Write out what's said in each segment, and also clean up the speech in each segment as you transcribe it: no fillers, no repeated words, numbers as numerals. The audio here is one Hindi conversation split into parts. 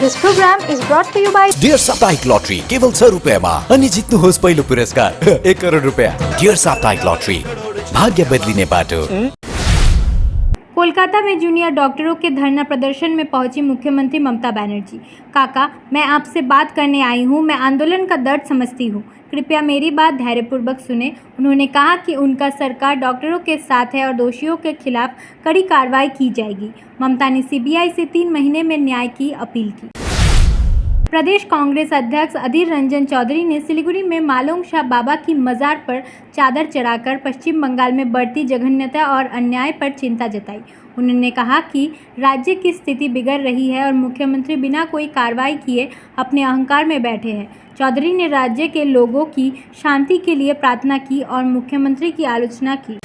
This program is brought to you by dear साप्ताहिक लॉटरी केवल 100 रुपियाँमा अनि जित्नुहोस् पहिलो पुरस्कार 1 करोड रुपियाँ। डियर साप्ताहिक लॉटरी, भाग्य बदलिने बाटो। कोलकाता में जूनियर डॉक्टरों के धरना प्रदर्शन में पहुंची मुख्यमंत्री ममता बनर्जी। काका, मैं आपसे बात करने आई हूं, मैं आंदोलन का दर्द समझती हूं, कृपया मेरी बात धैर्यपूर्वक सुने। उन्होंने कहा कि उनका सरकार डॉक्टरों के साथ है और दोषियों के खिलाफ कड़ी कार्रवाई की जाएगी। ममता ने सीबीआई से 3 महीने में न्याय की अपील की। प्रदेश कांग्रेस अध्यक्ष अधीर रंजन चौधरी ने सिलीगुड़ी में मालोंग शाह बाबा की मज़ार पर चादर चढ़ाकर पश्चिम बंगाल में बढ़ती जघन्यता और अन्याय पर चिंता जताई। उन्होंने कहा कि राज्य की स्थिति बिगड़ रही है और मुख्यमंत्री बिना कोई कार्रवाई किए अपने अहंकार में बैठे हैं। चौधरी ने राज्य के लोगों की शांति के लिए प्रार्थना की और मुख्यमंत्री की आलोचना की।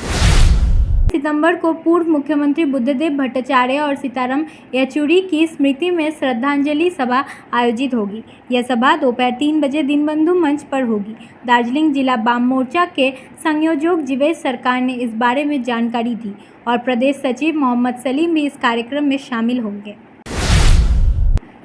सितंबर को पूर्व मुख्यमंत्री बुद्धदेव भट्टाचार्य और सीताराम येचुरी की स्मृति में श्रद्धांजलि सभा आयोजित होगी। यह सभा दोपहर 3 बजे दीनबंधु मंच पर होगी। दार्जिलिंग जिला वाम मोर्चा के संयोजक जीवेश सरकार ने इस बारे में जानकारी दी और प्रदेश सचिव मोहम्मद सलीम भी इस कार्यक्रम में शामिल होंगे।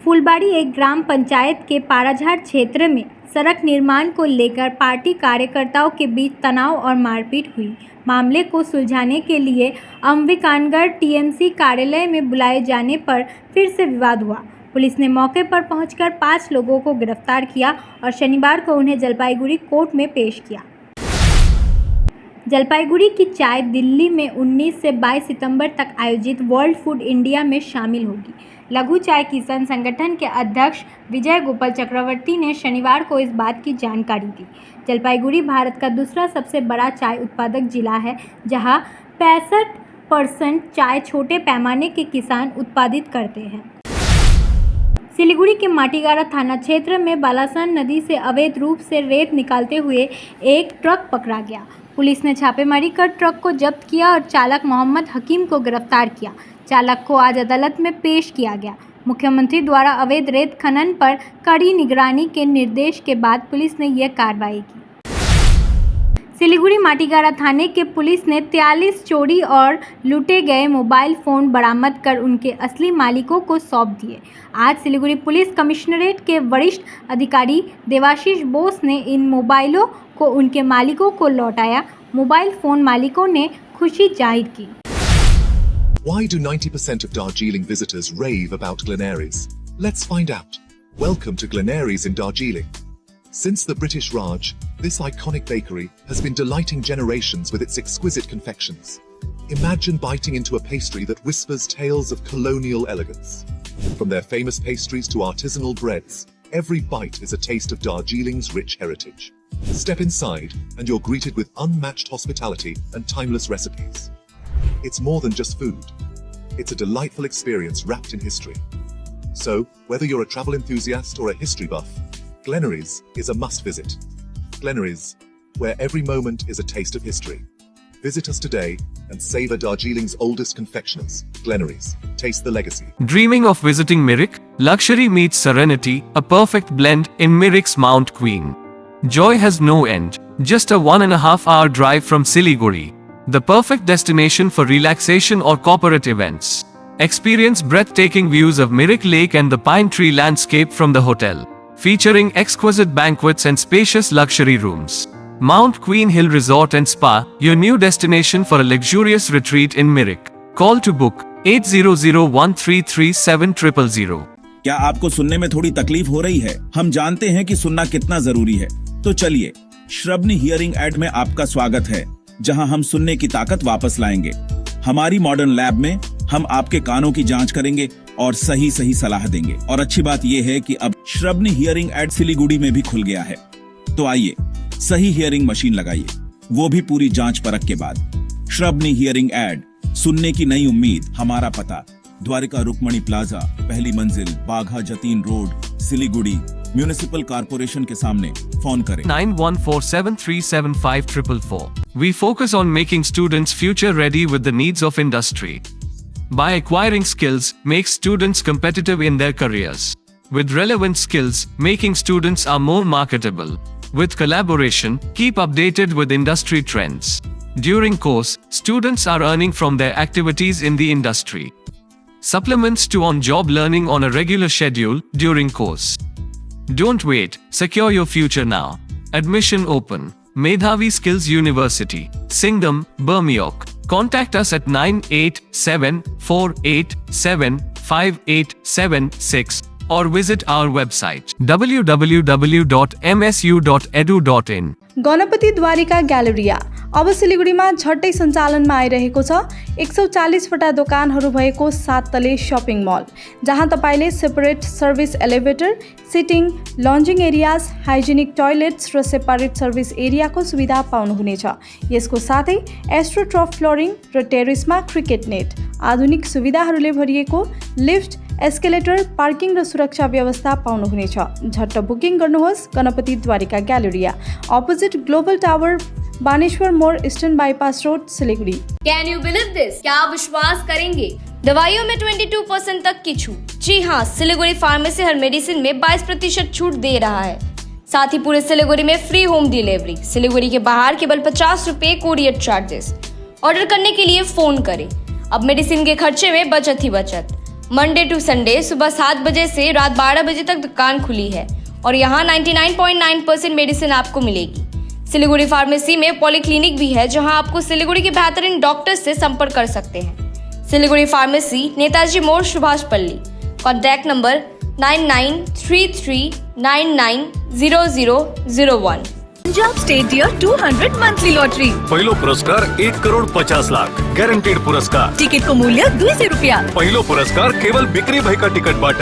फुलबाड़ी एक ग्राम पंचायत के पाराझाड़ क्षेत्र में सड़क निर्माण को लेकर पार्टी कार्यकर्ताओं के बीच तनाव और मारपीट हुई। मामले को सुलझाने के लिए अंबिकानगर टीएमसी कार्यालय में बुलाए जाने पर फिर से विवाद हुआ। पुलिस ने मौके पर पहुंचकर 5 लोगों को गिरफ्तार किया और शनिवार को उन्हें जलपाईगुड़ी कोर्ट में पेश किया। जलपाईगुड़ी की चाय दिल्ली में 19 से 22 सितंबर तक आयोजित वर्ल्ड फूड इंडिया में शामिल होगी। लघु चाय किसान संगठन के अध्यक्ष विजय गोपाल चक्रवर्ती ने शनिवार को इस बात की जानकारी दी। जलपाईगुड़ी भारत का दूसरा सबसे बड़ा चाय उत्पादक जिला है, जहां 65% चाय छोटे पैमाने के किसान उत्पादित करते हैं। सिलीगुड़ी के माटीगारा थाना क्षेत्र में बालासन नदी से अवैध रूप से रेत निकालते हुए एक ट्रक पकड़ा गया। पुलिस ने छापेमारी कर ट्रक को जब्त किया और चालक मोहम्मद हकीम को गिरफ्तार किया। चालक को आज अदालत में पेश किया गया। मुख्यमंत्री द्वारा अवैध रेत खनन पर कड़ी निगरानी के निर्देश के बाद पुलिस ने यह कार्रवाई की। सिलीगुड़ी माटीगारा थाने के पुलिस ने 43 चोरी और लूटे गए मोबाइल फ़ोन बरामद कर उनके असली मालिकों को सौंप दिए। आज सिलीगुड़ी पुलिस कमिश्नरेट के वरिष्ठ अधिकारी देवाशीष बोस ने इन मोबाइलों को उनके मालिकों को लौटाया। मोबाइल फ़ोन मालिकों ने खुशी जाहिर की। Why do 90% of Darjeeling visitors rave about Glenaries? Let's find out. Welcome to Glenaries in Darjeeling. Since the British Raj, this iconic bakery has been delighting generations with its exquisite confections. Imagine biting into a pastry that whispers tales of colonial elegance. From their famous pastries to artisanal breads, every bite is a taste of Darjeeling's rich heritage. Step inside and you're greeted with unmatched hospitality and timeless recipes. It's more than just food. It's a delightful experience wrapped in history. So, whether you're a travel enthusiast or a history buff, Glenaries is a must visit. Glenaries, where every moment is a taste of history. Visit us today and savor Darjeeling's oldest confectioners. Glenaries, taste the legacy. Dreaming of visiting Mirik? Luxury meets serenity, a perfect blend in Mirik's Mount Queen. Joy has no end. Just a 1.5 hour drive from Siliguri. The perfect destination for relaxation or corporate events. Experience breathtaking views of Mirik Lake and the pine tree landscape from the hotel, featuring exquisite banquets and spacious luxury rooms. Mount Queen Hill Resort and Spa, your new destination for a luxurious retreat in Mirik. Call to book 8001337000. क्या आपको सुनने में थोड़ी तकलीफ हो रही है? हम जानते हैं कि सुनना कितना जरूरी है। तो चलिए, श्रवणी हियरिंग एड में आपका स्वागत है, जहां हम सुनने की ताकत वापस लाएंगे। हमारी मॉडर्न लैब में हम आपके कानों की जांच करेंगे और सही सलाह देंगे। और अच्छी बात यह है कि अब श्रवणी हियरिंग एड सिलीगुड़ी में भी खुल गया है। तो आइए, सही हियरिंग मशीन लगाइए, वो भी पूरी जांच परख के बाद। श्रवणी हियरिंग एड, सुनने की नई उम्मीद। हमारा पता द्वारिका रुक्मणी प्लाजा, पहली मंजिल, Bagha Jatin road, Siliguri, municipal corporation के सामने। फोन करें 9147375444. We focus on making students future ready with the needs of industry. By acquiring skills, make students competitive in their careers. With relevant skills, making students are more marketable. With collaboration, keep updated with industry trends. During course, students are earning from their activities in the industry. supplements to on-job learning on a regular schedule during course. Don't wait, secure your future now. Admission open. Medhavi Skills University, Singham, Bermioc. Contact us at 9874875876 or visit our website www.msu.edu.in. Ganpati Dwarika ग्यालेरिया अब सिलिगुडीमा झट्टै सञ्चालनमा आइरहेको छ। 140 वटा दोकानहरू भएको 7 तले शपिङ मल, जहाँ तपाईले separate service elevator, sitting, lounging areas, hygienic toilets र सेपरेट सर्भिस एरियाको सुविधा पाउनुहुनेछ। यसको साथै एस्ट्रोट्रफ फ्लोरिङ र टेरेसमा क्रिकेट नेट, आधुनिक सुविधाहरूले भरिएको लिफ्ट, एस्केलेटर, पार्किङ र सुरक्षा व्यवस्था पाउनुहुनेछ। झट्ट बुकिङ गर्नुहोस्। Ganpati Dwarika galleria, opposite global tower, Baneshwar मोड़, eastern bypass road, Siliguri. Can you believe this? क्या आप विश्वास करेंगे? दवाइयों में 22% तक की छूट। जी हाँ, सिलीगुड़ी फार्मेसी हर मेडिसिन में 22% छूट दे रहा है। साथ ही पूरे सिलीगुड़ी में फ्री होम डिलीवरी। सिलीगुड़ी के बाहर केवल 50 रुपए कोरियर चार्जेस। ऑर्डर करने के लिए फोन करें। अब मेडिसिन के खर्चे में बचत ही बचत। मंडे टू संडे सुबह 7 बजे से रात 12 बजे तक दुकान खुली है और यहाँ 99.9% मेडिसिन आपको मिलेगी। सिलीगुड़ी फार्मेसी में पॉलीक्लिनिक भी है, जहां आपको सिलीगुड़ी के बेहतरीन डॉक्टर्स से संपर्क कर सकते हैं। Siliguri pharmacy, Netaji Mor, Subhash Pally. Contact number 9933990001। Punjab state dear 200 monthly lottery. पहिलो पुरस्कार 1,50,00,000 ग्यारेंटेड पुरस्कार। टिकट को मूल्य 200 रुपया। पहिलो पुरस्कार केवल बिक्री भएका टिकटबाट।